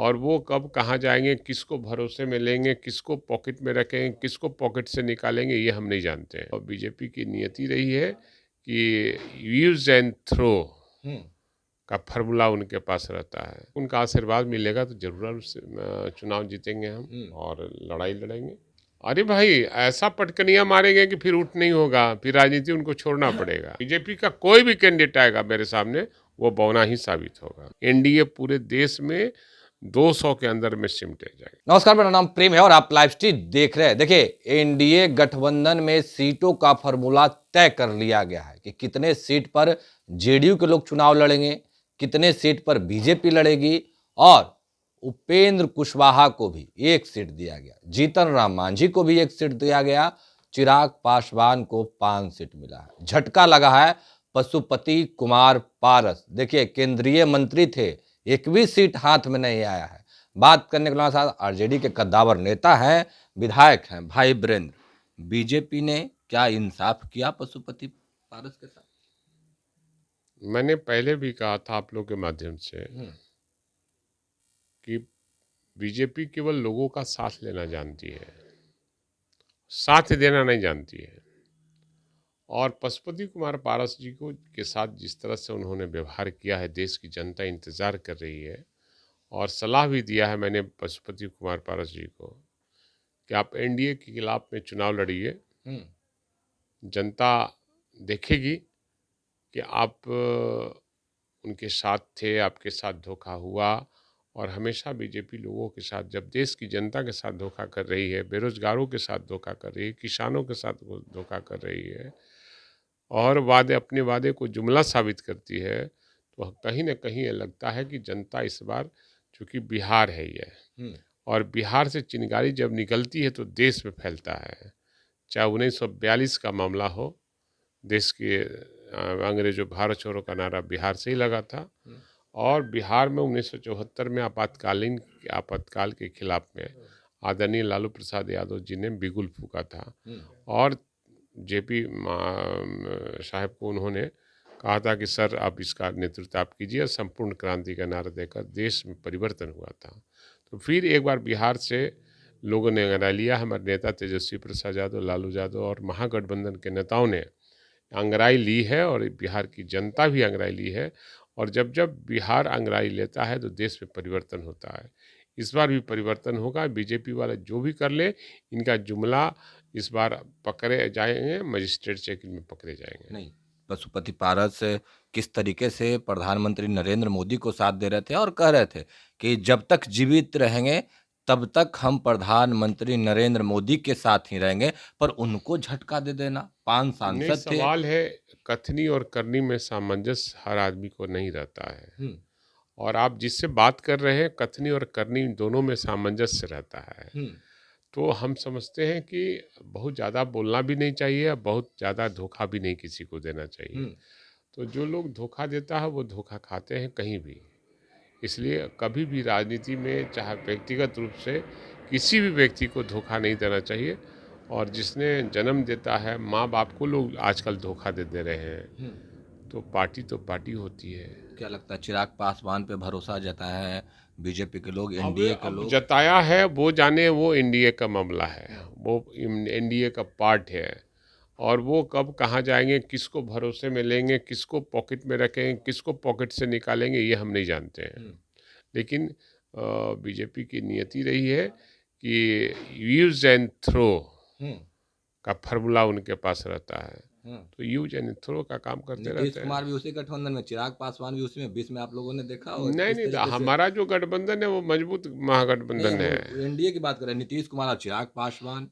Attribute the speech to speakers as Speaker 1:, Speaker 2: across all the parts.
Speaker 1: और वो कब कहाँ जाएंगे, किसको भरोसे में लेंगे, किसको पॉकेट में रखेंगे, किसको पॉकेट से निकालेंगे, ये हम नहीं जानते हैं। और बीजेपी की नियति रही है कि यूज एंड थ्रो का फॉर्मूला उनके पास रहता है। उनका आशीर्वाद मिलेगा तो जरूर चुनाव जीतेंगे हम और लड़ाई लड़ेंगे। अरे भाई, ऐसा पटकनियां मारेंगे कि फिर उठ नहीं होगा, फिर राजनीति उनको छोड़ना पड़ेगा। बीजेपी का कोई भी कैंडिडेट आएगा मेरे सामने, वो बौना ही साबित होगा। एनडीए पूरे देश में 200 के अंदर में सिमटे जाएगा।
Speaker 2: नमस्कार, मेरा नाम प्रेम है और आप लाइव स्ट्रीम देख रहे हैं। देखिए, एनडीए गठबंधन में सीटों का फॉर्मूला तय कर लिया गया है कि कितने सीट पर जेडीयू के लोग चुनाव लड़ेंगे, कितने सीट पर बीजेपी लड़ेगी, और उपेंद्र कुशवाहा को भी एक सीट दिया गया, जीतन राम मांझी को भी एक सीट दिया गया, चिराग पासवान को 5 सीट मिला है। झटका लगा है पशुपति कुमार पारस। देखिए, केंद्रीय मंत्री थे, एक भी सीट हाथ में नहीं आया है। बात करने के साथ आरजेडी के कद्दावर नेता हैं, विधायक हैं भाई वीरेंद्र। बीजेपी ने क्या इंसाफ किया पशुपति पारस के साथ?
Speaker 1: मैंने पहले भी कहा था आप लोग के माध्यम से कि बीजेपी केवल लोगों का साथ लेना जानती है, साथ देना नहीं जानती है। और पशुपति कुमार पारस जी को के साथ जिस तरह से उन्होंने व्यवहार किया है, देश की जनता इंतजार कर रही है। और सलाह भी दिया है मैंने पशुपति कुमार पारस जी को कि आप एनडीए के खिलाफ में चुनाव लड़िए, जनता देखेगी कि आप उनके साथ थे, आपके साथ धोखा हुआ। और हमेशा बीजेपी लोगों के साथ, जब देश की जनता के साथ धोखा कर रही है, बेरोजगारों के साथ धोखा कर रही है, किसानों के साथ धोखा कर रही है और अपने वादे को जुमला साबित करती है, तो कहीं ना कहीं ये लगता है कि जनता इस बार, चूँकि बिहार है ये, और बिहार से चिंगारी जब निकलती है तो देश में फैलता है। चाहे 1942 का मामला हो, देश के अंग्रेजों भारत छोड़ो का नारा बिहार से ही लगा था, और बिहार में 1974 में आपातकाल के खिलाफ में आदरणीय लालू प्रसाद यादव जी ने बिगुल फूका था। और जेपी साहब को उन्होंने कहा था कि सर आप इसका नेतृत्व आप कीजिए, और संपूर्ण क्रांति का नारा देकर देश में परिवर्तन हुआ था। तो फिर एक बार बिहार से लोगों ने अंगड़ा लिया, हमारे नेता तेजस्वी प्रसाद यादव, लालू यादव और महागठबंधन के नेताओं ने अंगड़ाई ली है, और बिहार की जनता भी अंगड़ाई ली है। और जब जब बिहार अंगड़ाई लेता है तो देश में परिवर्तन होता है। इस बार भी परिवर्तन होगा। बीजेपी वाले जो भी कर ले, इनका जुमला इस बार पकड़े जाएंगे, मजिस्ट्रेट चेकिंग में पकड़े जाएंगे।
Speaker 2: नहीं, पशुपति पारस किस तरीके से प्रधानमंत्री नरेंद्र मोदी को साथ दे रहे थे और कह रहे थे कि जब तक जीवित रहेंगे तब तक हम प्रधानमंत्री नरेंद्र मोदी के साथ ही रहेंगे, पर उनको झटका दे देना। 5
Speaker 1: नहीं,
Speaker 2: सांसद थे।
Speaker 1: सवाल है कथनी और करनी में सामंजस्य हर आदमी को नहीं रहता है। और आप जिससे बात कर रहे हैं, कथनी और करनी दोनों में सामंजस्य रहता है। तो हम समझते हैं कि बहुत ज़्यादा बोलना भी नहीं चाहिए, और बहुत ज़्यादा धोखा भी नहीं किसी को देना चाहिए। तो जो लोग धोखा देता है वो धोखा खाते हैं कहीं भी। इसलिए कभी भी राजनीति में, चाहे व्यक्तिगत रूप से, किसी भी व्यक्ति को धोखा नहीं देना चाहिए। और जिसने जन्म देता है, माँ बाप को लोग आजकल धोखा दे रहे हैं, तो पार्टी होती है।
Speaker 2: क्या लगता है, चिराग पासवान पे भरोसा जताया है बीजेपी के लोग, एनडीए के लोग?
Speaker 1: जताया है वो जाने, वो एनडीए का मामला है, वो एनडीए का पार्ट है। और वो कब कहाँ जाएंगे, किसको भरोसे में लेंगे, किसको पॉकेट में रखेंगे, किसको पॉकेट से निकालेंगे, ये हम नहीं जानते हैं। लेकिन बीजेपी की नियति रही है कि यूज एंड थ्रो का फॉर्मूला उनके पास रहता है। तो यूज एंड थ्रो का काम करते रहते हैं।
Speaker 2: नीतीश कुमार भी उसी गठबंधन में, चिराग पासवान भी उसी में, बीच में आप लोगों ने देखा हो?
Speaker 1: नहीं, हमारा जो गठबंधन है वो मजबूत महागठबंधन है।
Speaker 2: एनडीए की बात करें, नीतीश कुमार और चिराग पासवान।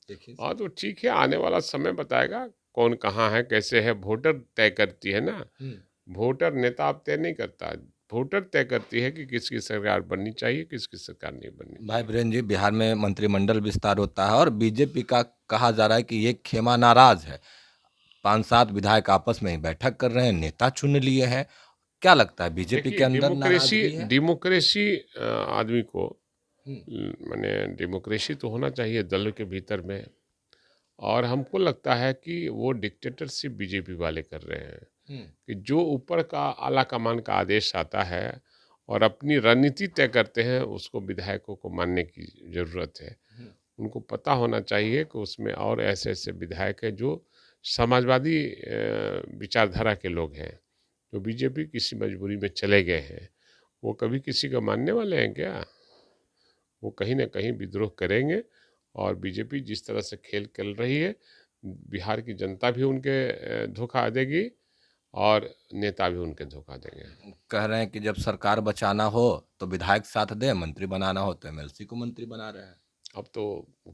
Speaker 2: देखिए,
Speaker 1: हाँ, तो ठीक है, आने वाला समय बताएगा कौन कहाँ है, कैसे है। वोटर तय करती है ना, वोटर नेता आप तय नहीं करता, वोटर तय करती है कि किसकी सरकार बननी चाहिए, किसकी सरकार नहीं बननी।
Speaker 2: भाई वीरेंद्र जी, बिहार में मंत्रिमंडल विस्तार होता है और बीजेपी का कहा जा रहा है कि ये खेमा नाराज है। 5-7 विधायक आपस में ही बैठक कर रहे हैं, नेता चुन लिए हैं। क्या लगता है, बीजेपी के अंदर नाराजगी है?
Speaker 1: डेमोक्रेसी आदमी को, माने डेमोक्रेसी तो होना चाहिए दल के भीतर में। और हमको लगता है कि वो डिक्टेटरशिप बीजेपी वाले कर रहे हैं कि जो ऊपर का आला कमान का आदेश आता है और अपनी रणनीति तय करते हैं, उसको विधायकों को मानने की ज़रूरत है। उनको पता होना चाहिए कि उसमें और ऐसे ऐसे विधायक हैं जो समाजवादी विचारधारा के लोग हैं, जो बीजेपी किसी मजबूरी में चले गए हैं। वो कभी किसी का मानने वाले हैं क्या? वो कहीं ना कहीं विद्रोह करेंगे। और बीजेपी जिस तरह से खेल खेल रही है, बिहार की जनता भी उनके धोखा देगी और नेता भी उनके धोखा देंगे।
Speaker 2: कह रहे हैं कि जब सरकार बचाना हो तो विधायक साथ दे, मंत्री बनाना हो तो एमएलसी को मंत्री बना रहे हैं।
Speaker 1: अब तो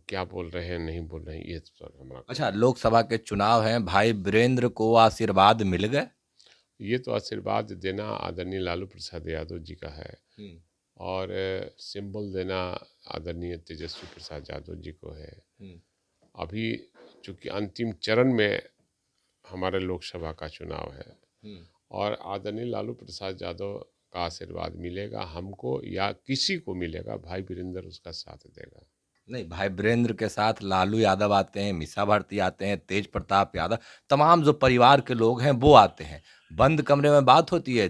Speaker 1: क्या बोल रहे हैं नहीं बोल रहे हैं ये तो हमारा,
Speaker 2: अच्छा, लोकसभा के चुनाव हैं, भाई वीरेंद्र को आशीर्वाद मिल गए?
Speaker 1: ये तो आशीर्वाद देना आदरणीय लालू प्रसाद यादव जी का है और सिंबल देना आदरणीय तेजस्वी प्रसाद यादव जी को है। अभी चूंकि अंतिम चरण में हमारे लोकसभा का चुनाव है और आदरणीय लालू प्रसाद यादव का आशीर्वाद मिलेगा हमको या किसी को मिलेगा, भाई वीरेंद्र उसका साथ देगा।
Speaker 2: नहीं, भाई वीरेंद्र के साथ लालू यादव आते हैं, मीसा भारती आते हैं, तेज प्रताप यादव, तमाम जो परिवार के लोग हैं वो आते हैं। बंद कमरे में बात होती है,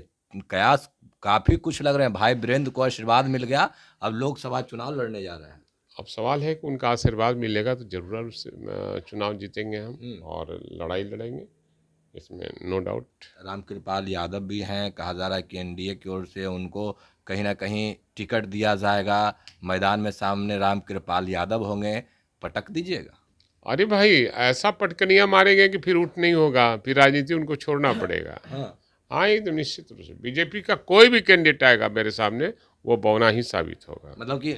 Speaker 2: कयास काफी कुछ लग रहे हैं। भाई वीरेंद्र को आशीर्वाद मिल गया, अब लोकसभा चुनाव लड़ने जा रहे हैं।
Speaker 1: अब सवाल है कि उनका आशीर्वाद मिलेगा तो जरूर उससे चुनाव जीतेंगे हम और लड़ाई लड़ेंगे, इसमें नो डाउट।
Speaker 2: रामकृपाल यादव भी हैं, कहा जा रहा है कि एनडीए की ओर से उनको कहीं ना कहीं टिकट दिया जाएगा, मैदान में सामने रामकृपाल यादव होंगे, पटक दीजिएगा।
Speaker 1: अरे भाई, ऐसा पटकनियां मारेंगे कि फिर उठ नहीं होगा, फिर राजनीति उनको छोड़ना पड़ेगा। हाँ, ये तो निश्चित रूप से बीजेपी का कोई भी कैंडिडेट आएगा मेरे सामने, वो बौना ही साबित होगा।
Speaker 2: मतलब कि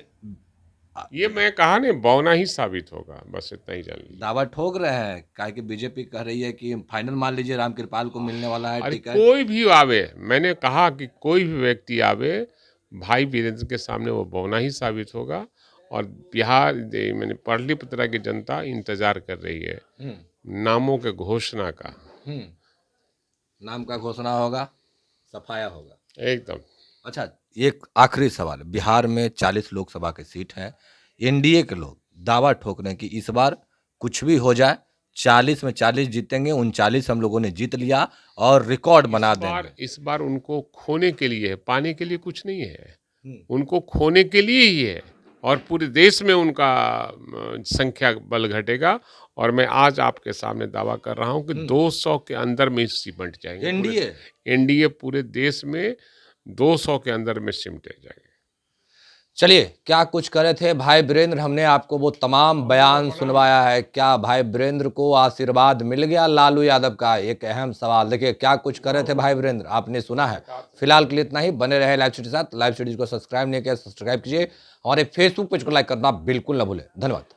Speaker 1: ये मैं कहा नहीं, बौना ही साबित होगा, बस इतना ही जान लीजिए।
Speaker 2: दावा ठोक रहे हैं, काहे कि बीजेपी कह रही है कि फाइनल मान लीजिए रामकृपाल को मिलने वाला है
Speaker 1: अरे
Speaker 2: टिकट।
Speaker 1: कोई भी आवे, मैंने कहा कि कोई भी व्यक्ति आवे, भाई वीरेंद्र के सामने वो बौना ही साबित होगा। और बिहार मैंने पाटलिपुत्रा की जनता इंतजार कर रही है नामों के घोषणा का।
Speaker 2: नाम का घोषणा होगा, सफाया होगा
Speaker 1: एकदम।
Speaker 2: अच्छा, एक आखिरी सवाल, बिहार में 40 लोकसभा की सीट है, एनडीए के लोग दावा ठोक रहे हैं कि इस बार कुछ भी हो जाए 40 में 40 जीतेंगे, 39 हम लोगों ने जीत लिया और रिकॉर्ड बना देंगे।
Speaker 1: इस बार उनको खोने के लिए है, पाने के लिए कुछ नहीं है, उनको खोने के लिए ही है। और पूरे देश में उनका संख्या बल घटेगा। और मैं आज आपके सामने दावा कर रहा हूं कि 200 के अंदर में सिमट जाएंगे। एनडीए पूरे देश में 200 के अंदर में सिमटे जाएंगे।
Speaker 2: चलिए, क्या कुछ करे थे भाई वीरेंद्र, हमने आपको वो तमाम बयान सुनवाया है। क्या भाई वीरेंद्र को आशीर्वाद मिल गया लालू यादव का? एक अहम सवाल। देखिए, क्या कुछ करे थे भाई वीरेंद्र, आपने सुना है। फिलहाल के लिए इतना ही। बने रहे लाइव सिटी के साथ। लाइव सिटीज को सब्सक्राइब नहीं किया, सब्सक्राइब कीजिए। हमारे फेसबुक पेज को लाइक करना बिल्कुल ना भूलें। धन्यवाद।